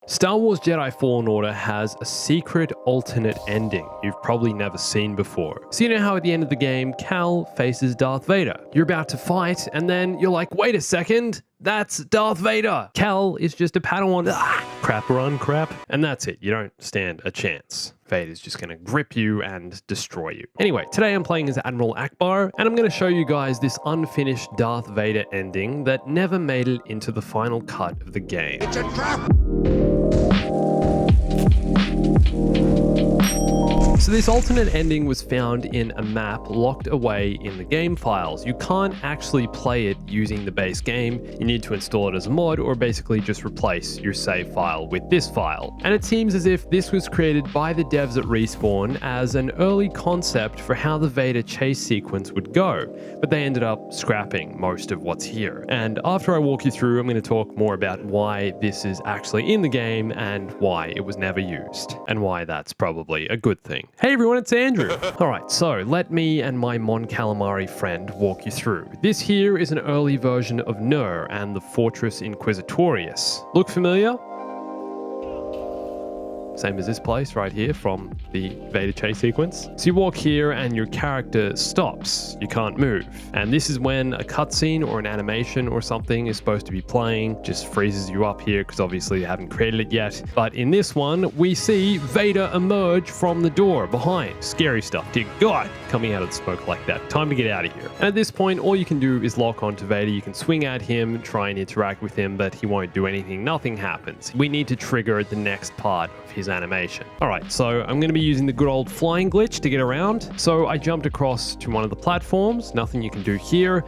Star Wars Jedi Fallen Order has a secret alternate ending you've probably never seen before. So you know how at the end of the game, Cal faces Darth Vader. You're about to fight, and then you're like, wait a second, that's Darth Vader. Cal is just a Padawan. Crap run crap. And that's it, you don't stand a chance. Vader's just gonna grip you and destroy you. Anyway, today I'm playing as Admiral Akbar, and I'm gonna show you guys this unfinished Darth Vader ending that never made it into the final cut of the game. It's a trap! So this alternate ending was found in a map locked away in the game files. You can't actually play it using the base game. You need to install it as a mod or basically just replace your save file with this file. And it seems as if this was created by the devs at Respawn as an early concept for how the Vader chase sequence would go, but they ended up scrapping most of what's here. And after I walk you through, I'm going to talk more about why this is actually in the game and why it was never used, and why that's probably a good thing. Hey everyone, it's Andrew. Alright, so let me and my Mon Calamari friend walk you through. This here is an early version of Nur and the Fortress Inquisitorius. Look familiar? Same as this place right here from the Vader chase sequence. So you walk here and your character stops. You can't move. And this is when a cutscene or an animation or something is supposed to be playing. Just freezes you up here because obviously they haven't created it yet. But in this one, we see Vader emerge from the door behind. Scary stuff. Dear God, coming out of the smoke like that. Time to get out of here. And at this point, all you can do is lock onto Vader. You can swing at him, try and interact with him, but he won't do anything. Nothing happens. We need to trigger the next part of his animation. Alright, so I'm going to be using the good old flying glitch to get around. So I jumped across to one of the platforms, nothing you can do here.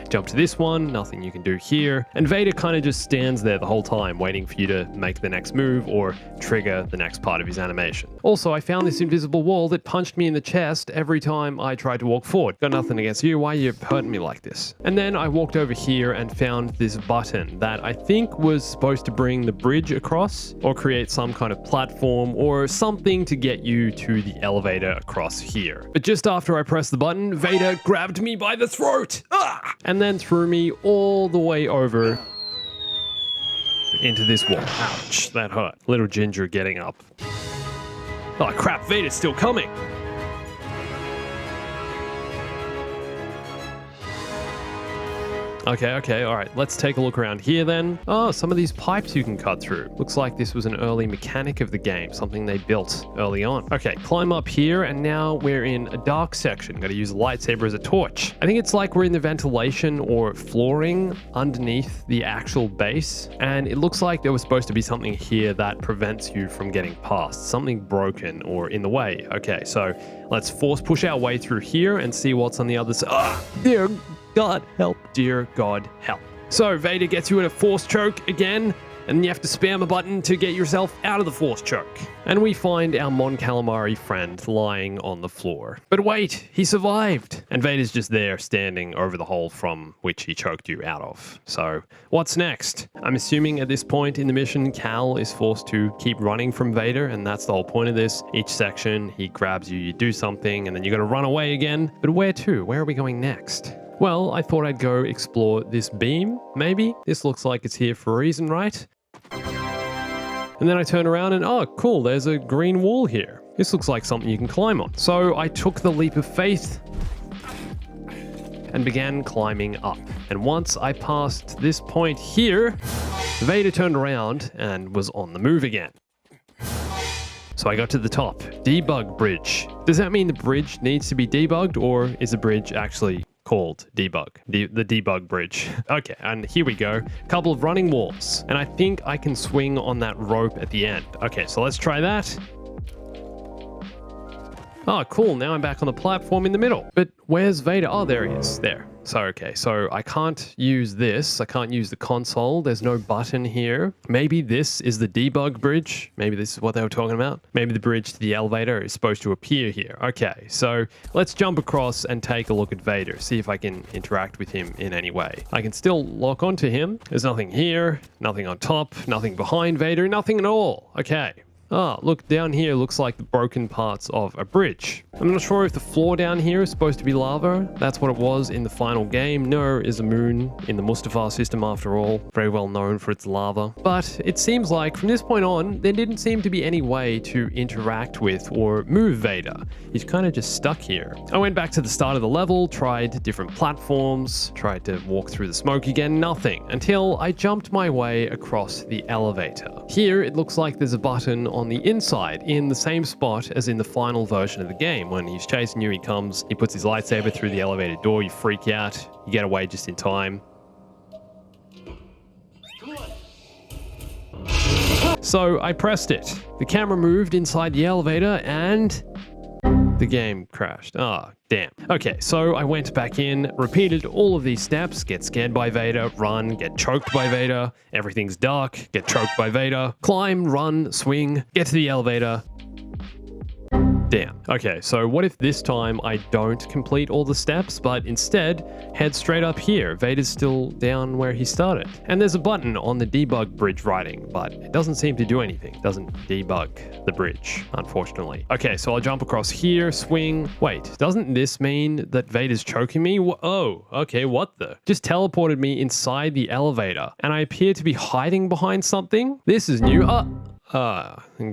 Jump to this one, nothing you can do here. And Vader kind of just stands there the whole time waiting for you to make the next move or trigger the next part of his animation. Also, I found this invisible wall that punched me in the chest every time I tried to walk forward. Got nothing against you, why are you hurting me like this? And then I walked over here and found this button that I think was supposed to bring the bridge across or create some kind of platform or something to get you to the elevator across here. But just after I pressed the button, Vader grabbed me by the throat! And then threw me all the way over into this wall. Ouch, that hurt. Little Ginger getting up. Oh crap, Vader's still coming. Okay, alright, let's take a look around here then. Oh, some of these pipes you can cut through. Looks like this was an early mechanic of the game, something they built early on. Okay, climb up here, and now we're in a dark section. Gotta use a lightsaber as a torch. I think it's like we're in the ventilation or flooring underneath the actual base, and it looks like there was supposed to be something here that prevents you from getting past. Something broken or in the way. Okay, so let's force push our way through here and see what's on the other side. Ah, dear God, help. Dear God, help. So Vader gets you in a force choke again, and you have to spam a button to get yourself out of the force choke. And we find our Mon Calamari friend lying on the floor. But wait, he survived. And Vader's just there standing over the hole from which he choked you out of. So what's next? I'm assuming at this point in the mission, Cal is forced to keep running from Vader, and that's the whole point of this. Each section, he grabs you, you do something, and then you gotta run away again. But where to? Where are we going next? Well, I thought I'd go explore this beam, maybe? This looks like it's here for a reason, right? And then I turn around and, oh, cool, there's a green wall here. This looks like something you can climb on. So I took the leap of faith and began climbing up. And once I passed this point here, Vader turned around and was on the move again. So I got to the top. Debug bridge. Does that mean the bridge needs to be debugged, or is the bridge actually called debug? The debug bridge. Okay, and here we go. A couple of running walls. And I think I can swing on that rope at the end. Okay, so let's try that. Oh, cool. Now I'm back on the platform in the middle. But where's Vader? Oh, there he is. There. So, okay. So I can't use this. I can't use the console. There's no button here. Maybe this is the debug bridge. Maybe this is what they were talking about. Maybe the bridge to the elevator is supposed to appear here. Okay. So let's jump across and take a look at Vader. See if I can interact with him in any way. I can still lock onto him. There's nothing here. Nothing on top. Nothing behind Vader. Nothing at all. Okay. Ah, look, down here looks like the broken parts of a bridge. I'm not sure if the floor down here is supposed to be lava. That's what it was in the final game. Nur is a moon in the Mustafar system after all, very well known for its lava. But it seems like from this point on, there didn't seem to be any way to interact with or move Vader. He's kind of just stuck here. I went back to the start of the level, tried different platforms, tried to walk through the smoke again, nothing, until I jumped my way across the elevator. Here, it looks like there's a button on the inside in the same spot as in the final version of the game. When he's chasing you, he comes, he puts his lightsaber through the elevator door, you freak out, you get away just in time. So I pressed it. The camera moved inside the elevator and the game crashed. Ah, damn. Okay, so I went back in, repeated all of these steps, get scared by Vader, run, get choked by Vader, everything's dark, get choked by Vader, climb, run, swing, get to the elevator. Damn. Okay, so what if this time I don't complete all the steps, but instead head straight up here? Vader's still down where he started. And there's a button on the debug bridge writing, but it doesn't seem to do anything. It doesn't debug the bridge, unfortunately. Okay, so I'll jump across here, swing. Wait, doesn't this mean that Vader's choking me? Oh, okay, what the? Just teleported me inside the elevator, and I appear to be hiding behind something? This is new.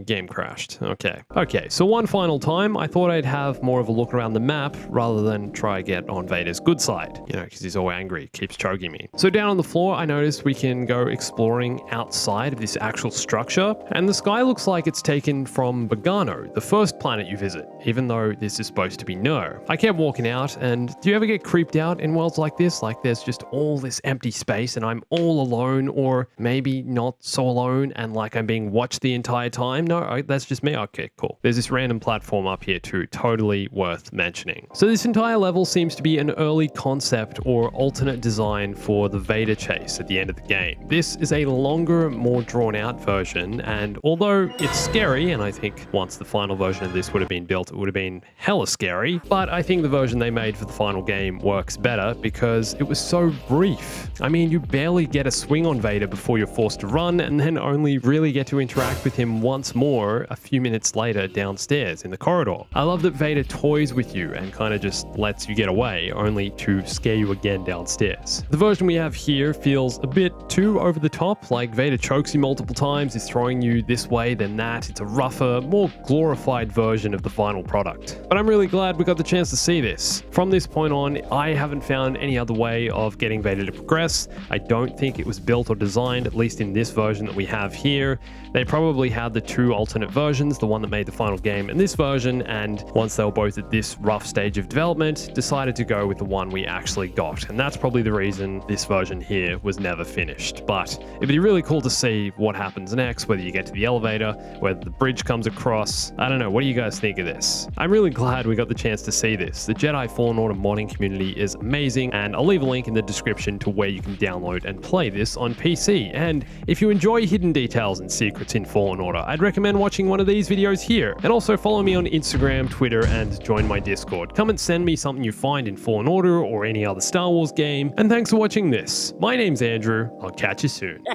Game crashed. Okay, so one final time, I thought I'd have more of a look around the map rather than try to get on Vader's good side, you know, because he's all angry, keeps choking me. So down on the floor, I noticed we can go exploring outside of this actual structure, and the sky looks like it's taken from Bogano, the first planet you visit, even though this is supposed to be Nur. I kept walking out, and do you ever get creeped out in worlds like this? Like there's just all this empty space and I'm all alone, or maybe not so alone and like I'm being watched the entire time? No, that's just me. Okay, cool. There's this random platform up here too, totally worth mentioning. So this entire level seems to be an early concept or alternate design for the Vader chase at the end of the game. This is a longer, more drawn out version, and although it's scary, and I think once the final version of this would have been built, it would have been hella scary, but I think the version they made for the final game works better because it was so brief. I mean, you barely get a swing on Vader before you're forced to run, and then only really get to interact with him once more a few minutes later downstairs in the corridor. I love that Vader toys with you and kind of just lets you get away, only to scare you again downstairs. The version we have here feels a bit too over the top, like Vader chokes you multiple times, is throwing you this way then that. It's a rougher, more glorified version of the final product. But I'm really glad we got the chance to see this. From this point on, I haven't found any other way of getting Vader to progress. I don't think it was built or designed, at least in this version that we have here. They probably had the two alternate versions, the one that made the final game and this version, and once they were both at this rough stage of development, decided to go with the one we actually got. And that's probably the reason this version here was never finished. But it'd be really cool to see what happens next, whether you get to the elevator, whether the bridge comes across. I don't know, what do you guys think of this? I'm really glad we got the chance to see this. The Jedi Fallen Order modding community is amazing, and I'll leave a link in the description to where you can download and play this on PC. And if you enjoy hidden details and secrets in Fallen Order, I'd recommend watching one of these videos here. And also follow me on Instagram, Twitter, and join my Discord. Come and send me something you find in Fallen Order or any other Star Wars game. And thanks for watching this. My name's Andrew. I'll catch you soon.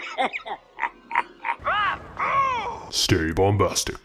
Stay bombastic.